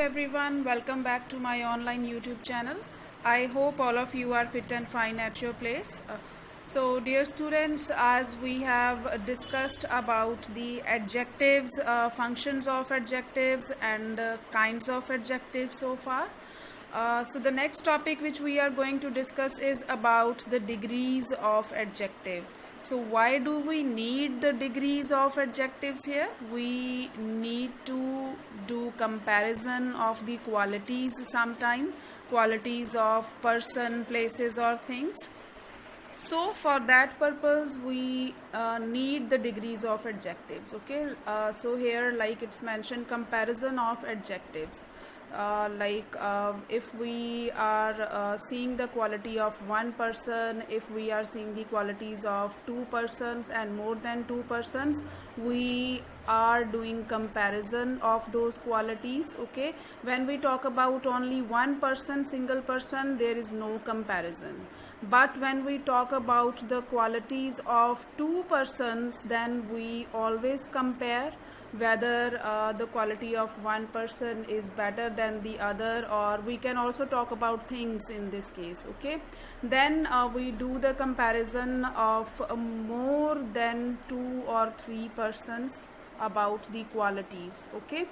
everyone, welcome back to my online YouTube channel. I hope all of you are fit and fine at your place. So dear students, as we have discussed about the adjectives, functions of adjectives and kinds of adjectives so far. So the next topic which we are going to discuss is about the degrees of adjective. So why do we need the degrees of adjectives here? We need to do comparison of the qualities sometime, qualities of person, places or things. So for that purpose we need the degrees of adjectives. Okay, so here like it's mentioned comparison of adjectives. If we are seeing the quality of one person, if we are seeing the qualities of two persons and more than two persons, we are doing comparison of those qualities. Okay, when we talk about only one person, single person, there is no comparison. But when we talk about the qualities of two persons, then we always compare whether the quality of one person is better than the other, or we can also talk about things in this case. Okay, then we do the comparison of more than two or three persons about the qualities. Okay,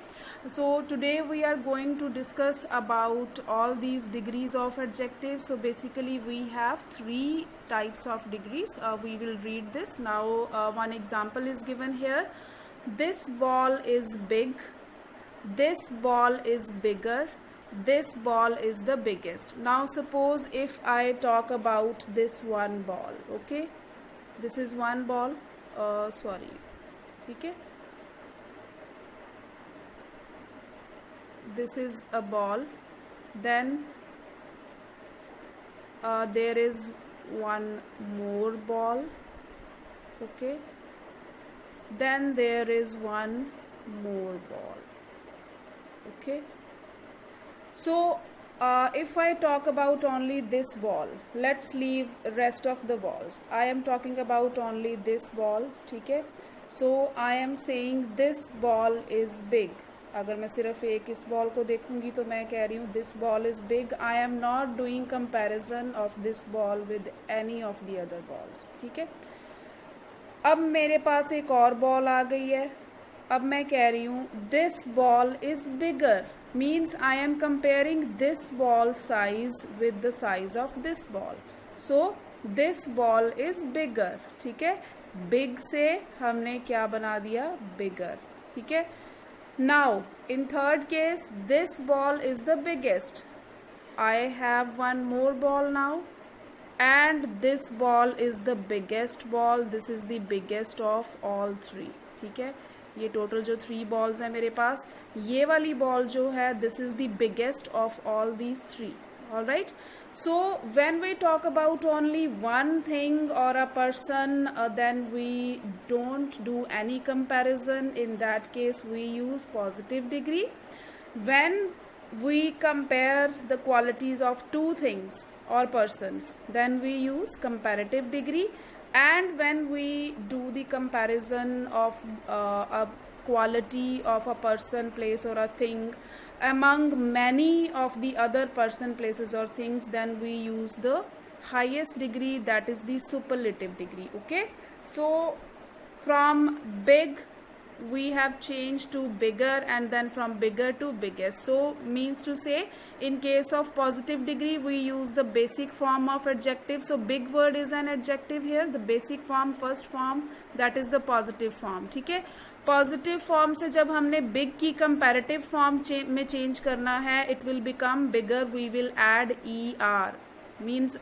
so today we are going to discuss about all these degrees of adjectives. So basically we have three types of degrees. We will read this now. One example is given here. This ball is big, this ball is bigger, this ball is the biggest. Now suppose if I talk about this one ball. Okay, this is one ball, okay, this is a ball, then there is one more ball. Okay, then there is one more ball. Okay, so if I talk about only this ball, let's leave rest of the balls. I am talking about only this ball. Okay, so I am saying this ball is big. अगर मैं सिर्फ एक इस ball को देखूंगी तो मैं कह रही हूँ this ball is big. I am not doing comparison of this ball with any of the other balls. ठीक है, अब मेरे पास एक और बॉल आ गई है. अब मैं कह रही हूँ this ball is bigger, means I am comparing this ball size with the size of this ball. So this ball is bigger. ठीक है, बिग से हमने क्या बना दिया, बिगर. ठीक है, now in third case this ball is the biggest. I have one more ball now and this ball is the biggest ball. This is the biggest of all three. ठीक है, ये टोटल जो थ्री बॉल्स है मेरे पास, ये वाली ball जो है this is the biggest of all these three. All right, so when we talk about only one thing or a person, then we don't do any comparison. In that case we use positive degree. When we compare the qualities of two things or persons, then we use comparative degree. And when we do the comparison of a quality of a person, place or a thing among many of the other person, places or things, then we use the highest degree, that is the superlative degree. Okay, so from big we have changed to bigger, and then from bigger to biggest. So means to say, in case of positive degree we use the basic form of adjective. So big word is an adjective here, the basic form, first form, that is the positive form. ठीक है, positive form से जब हमने big की comparative form में change करना है, it will become bigger. We will add E R, means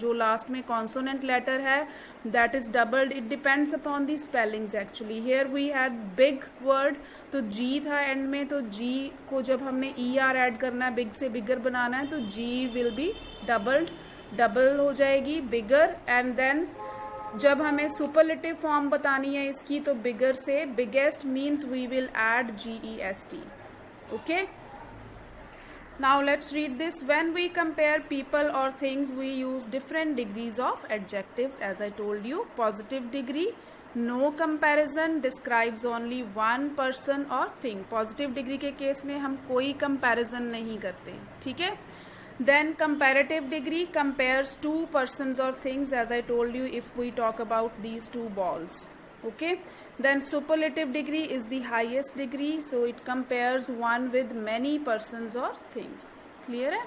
जो लास्ट में कॉन्सोनेंट लेटर है that is doubled. It depends upon the spellings actually. Here we had big word, तो G था and में, तो जी को जब हमने ई आर ऐड करना है, बिग से बिगर बनाना है, तो जी विल बी डबल्ड, डबल हो जाएगी बिगर. एंड देन जब हमें सुपरलेटिव फॉर्म बतानी है इसकी, तो बिगर से biggest, means we will add G E S T. Okay, now let's read this. When we compare people or things, we use different degrees of adjectives. As I told you, positive degree, no comparison describes only one person और थिंग. Positive degree के case में हम कोई comparison नहीं करते, ठीक है. Then comparative degree compares two persons or things, as I told you if we talk about these two balls. Okay. Then superlative degree is the highest degree, so it compares one with many persons or things. Clear hai?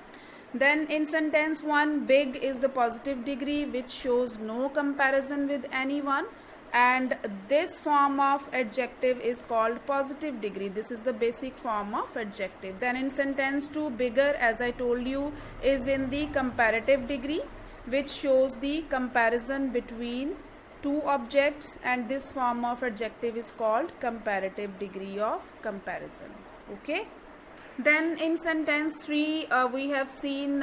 Then in sentence 1, big is the positive degree which shows no comparison with anyone, and this form of adjective is called positive degree. This is the basic form of adjective. Then in sentence 2, bigger, as I told you, is in the comparative degree which shows the comparison between two objects, and this form of adjective is called comparative degree of comparison. Okay. Then in sentence 3, we have seen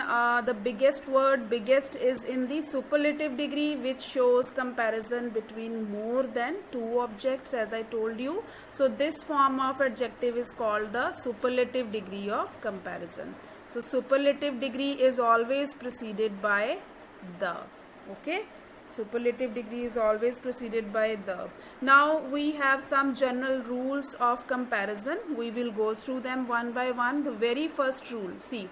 the biggest word. Biggest is in the superlative degree which shows comparison between more than two objects, as I told you. So this form of adjective is called the superlative degree of comparison. So superlative degree is always preceded by the. Okay. Superlative degree is always preceded by the. Now we have some general rules of comparison. We will go through them one by one. The very first rule, see,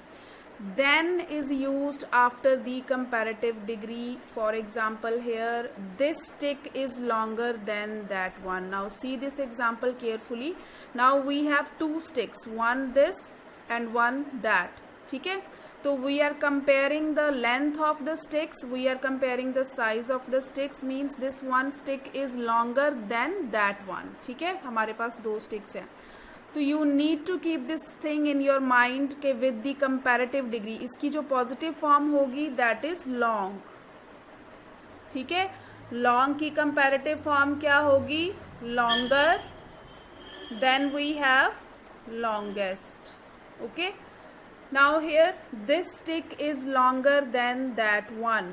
then is used after the comparative degree. For example, here this stick is longer than that one. Now see this example carefully. Now we have two sticks, one this and one that. ठीक है. तो we are comparing the length of the sticks, we are comparing the size of the sticks, means this one stick is longer than that one. ठीक है, हमारे पास दो sticks हैं. तो you need to keep this thing in your mind के with the comparative degree, इसकी जो positive form होगी that is long. ठीक है, long की comparative form क्या होगी? Longer. Then we have longest. Okay. Now here this stick is longer than that one.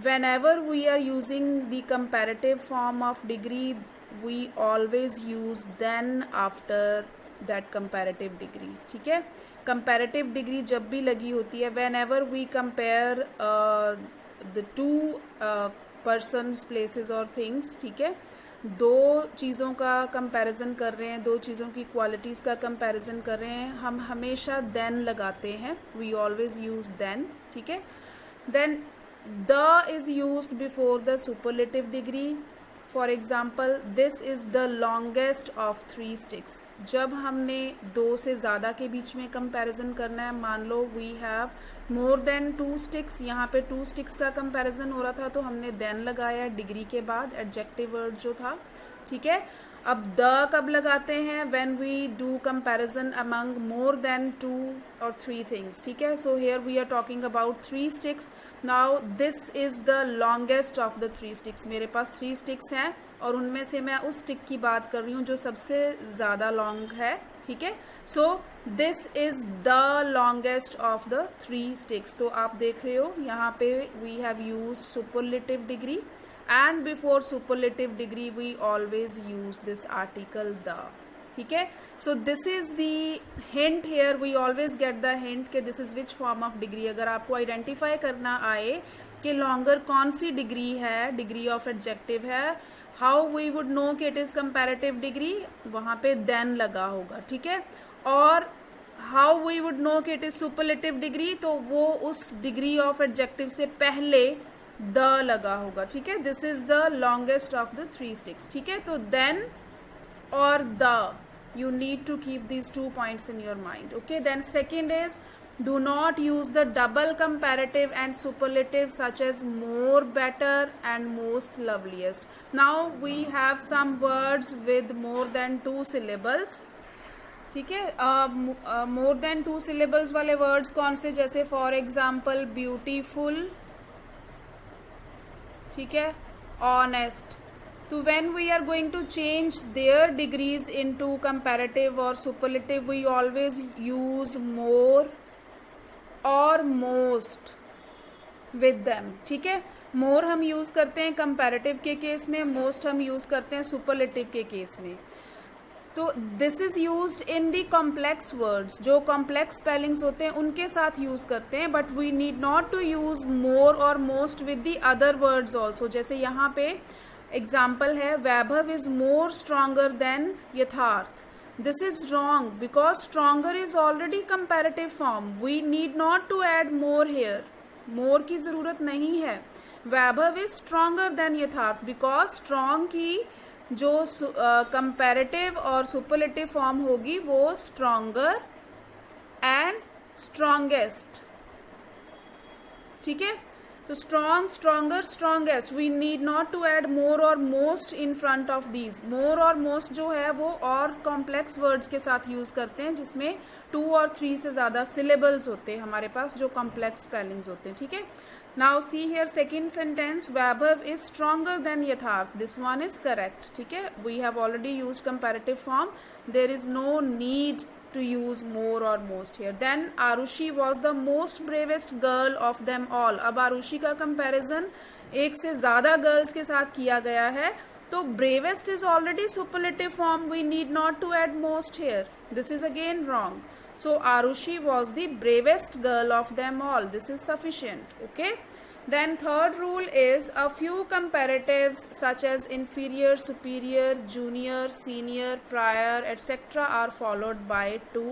Whenever we are using the comparative form of degree, we always use then after that comparative degree. ठीक है, comparative degree जब भी लगी होती है, whenever we compare the two persons, places or things, ठीक है, दो चीज़ों का कंपैरिजन कर रहे हैं, दो चीज़ों की क्वालिटीज़ का कंपैरिजन कर रहे हैं, हम हमेशा देन लगाते हैं. We always use then. ठीक है. Then the is used before the superlative degree. For example, this is the longest of 3 sticks. जब हमने दो से ज़्यादा के बीच में कंपैरिजन करना है, मान लो we have more than 2 sticks, यहाँ पे 2 स्टिक्स का कंपैरिजन हो रहा था तो हमने देन लगाया डिग्री के बाद, एडजेक्टिव वर्ड जो था. ठीक है. अब द कब लगाते हैं? When we do comparison among more than 2 और 3 थिंग्स. ठीक है. So here we are talking about 3 sticks. Now this is the longest of the 3 sticks. मेरे पास 3 स्टिक्स हैं और उनमें से मैं उस स्टिक की बात कर रही हूँ जो सबसे ज़्यादा लॉन्ग है. ठीक है. So this is the longest of the 3 sticks. तो आप देख रहे हो यहाँ पे we have used superlative degree, and before superlative degree we always use this article the. ठीक है. so this is the hint here, we always get the hint कि this is which form of degree. अगर आपको identify करना आए कि longer कौन सी degree है, डिग्री ऑफ एडजेक्टिव है, how we would know कि it is comparative degree, वहाँ पे then लगा होगा. ठीक है. और how we would know कि it is superlative degree, तो वो उस डिग्री ऑफ एडजेक्टिव से पहले द लगा होगा. ठीक है. This is the longest of the 3 sticks. ठीक है. तो देन और the, you need to keep these 2 points in your mind. Okay. Then second is do not use the double comparative and superlative such as more, better and most, loveliest. Now we have some words with more than 2 syllables. ठीक है. More than 2 syllables वाले words कौन से? जैसे for example beautiful. ठीक है. Honest. तो when we are going to change their degrees into comparative और superlative, we always use more और मोस्ट विद देम. ठीक है. मोर हम यूज करते हैं कंपैरेटिव के केस में, मोस्ट हम यूज करते हैं सुपरलेटिव के केस में. तो this is used in the complex words, जो कॉम्प्लेक्स स्पेलिंग्स होते हैं उनके साथ यूज करते हैं. But we need not to use more और most with the other words also. जैसे यहाँ पे एग्जाम्पल है Vaibhav is more stronger than Yatharth. This is wrong because stronger is already comparative form. We need not to add more here. More की जरूरत नहीं है. Vaibhav is stronger than यथार्थ because strong की जो कंपैरेटिव और सुपरलेटिव फॉर्म होगी वो स्ट्रॉन्गर एंड स्ट्रॉन्गेस्ट. ठीक है, तो strong, stronger, strongest. We need not to add more और most in front of these. More और मोस्ट जो है वो और कॉम्प्लेक्स वर्ड्स के साथ यूज करते हैं जिसमें 2 और 3 से ज्यादा सिलेबल्स होते हैं हमारे पास, जो कॉम्प्लेक्स स्पेलिंग्स होते हैं. ठीक है, now see here second sentence, Vaibhav is stronger than Yatharth. This one is correct. ठीक है, we have already use comparative form. There is no need to use more or most here. Then Arushi was the most bravest girl of them all. अब आरुषि का comparison एक से ज्यादा girls के साथ किया गया है, तो bravest is already superlative form. We need not to add most here. This is again wrong. So Arushi was the bravest girl of them all. This is sufficient. Okay. Then third rule is a few comparatives such as inferior, superior, junior, senior, prior, etc. are followed by to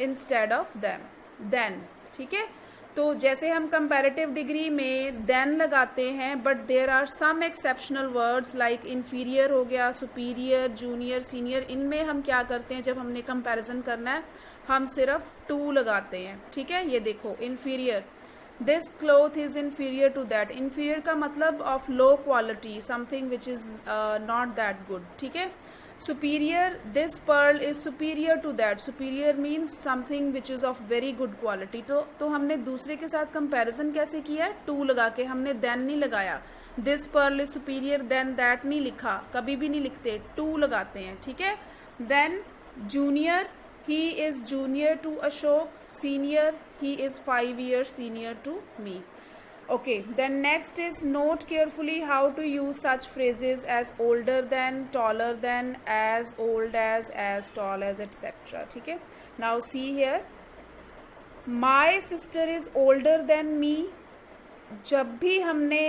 instead of them. Then, ठीक है, तो जैसे हम comparative degree में then लगाते हैं, but there are some exceptional words like inferior हो गया, superior, junior, senior. इनमें हम क्या करते हैं जब हमने comparison करना है, हम सिर्फ to लगाते हैं. ठीक है, ये देखो inferior. This cloth is inferior to that. Inferior का मतलब of low quality, something which is not that good. ठीक है. Superior, this pearl is superior to that. Superior means something which is of very good quality. तो हमने दूसरे के साथ comparison कैसे किया है? To लगा के. हमने then नहीं लगाया. This pearl is superior than that नहीं लिखा. कभी भी नहीं लिखते. To लगाते हैं. ठीक है. Then junior, he is junior to Ashok. Senior, he is 5 years senior to me. Okay, then next is note carefully how to use such phrases as older than, taller than, as old as tall as, etc. ठीक है. Now see here, my sister is older than me. जब भी हमने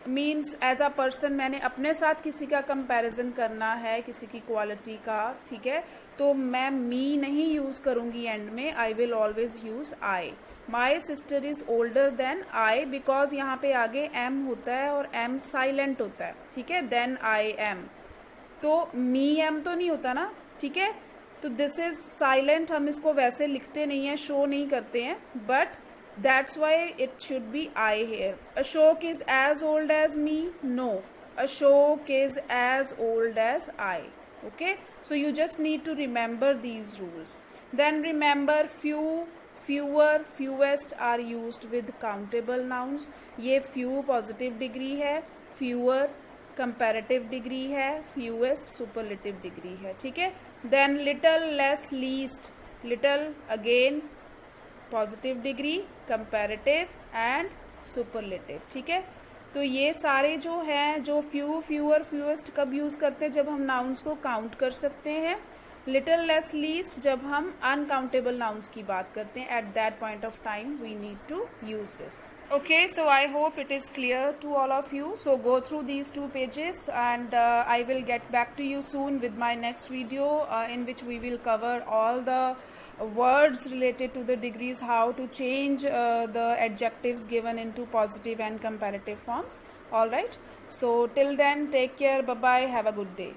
means as a person मैंने अपने साथ किसी का कंपैरिजन करना है, किसी की क्वालिटी का, ठीक है, तो मैं मी नहीं यूज करूंगी एंड में. I will always use I. My sister is older than I because यहाँ पे आगे एम होता है और एम साइलेंट होता है. ठीक है, देन आई एम, तो मी एम तो नहीं होता ना. ठीक है, तो दिस इज साइलेंट. हम इसको वैसे लिखते नहीं है, शो नहीं करते हैं, but that's why it should be I here. Ashok is as old as me? No. Ashok is as old as I. Okay? So you just need to remember these rules. Then remember few, fewer, fewest are used with countable nouns. ये few positive degree है, fewer comparative degree है, fewest superlative degree है. ठीक है? Then little, less, least. Little again positive degree, comparative and superlative. ठीक है, तो ये सारे जो हैं, जो फ्यू, फ्यूअर, फ्यूएस्ट कब यूज करते हैं? जब हम नाउन्स को काउंट कर सकते हैं. लिटिल, लेस, लीस्ट जब हम अनकाउंटेबल नाउन्स की बात करते हैं. At that point of time we need to use this. Okay, so I hope it is clear to all of you. So go through these 2 pages and I will get back to you soon with my next video in which we will cover all the words related to the degrees, how to change the adjectives given into positive and comparative forms. All right, so till then, take care, bye bye, have a good day.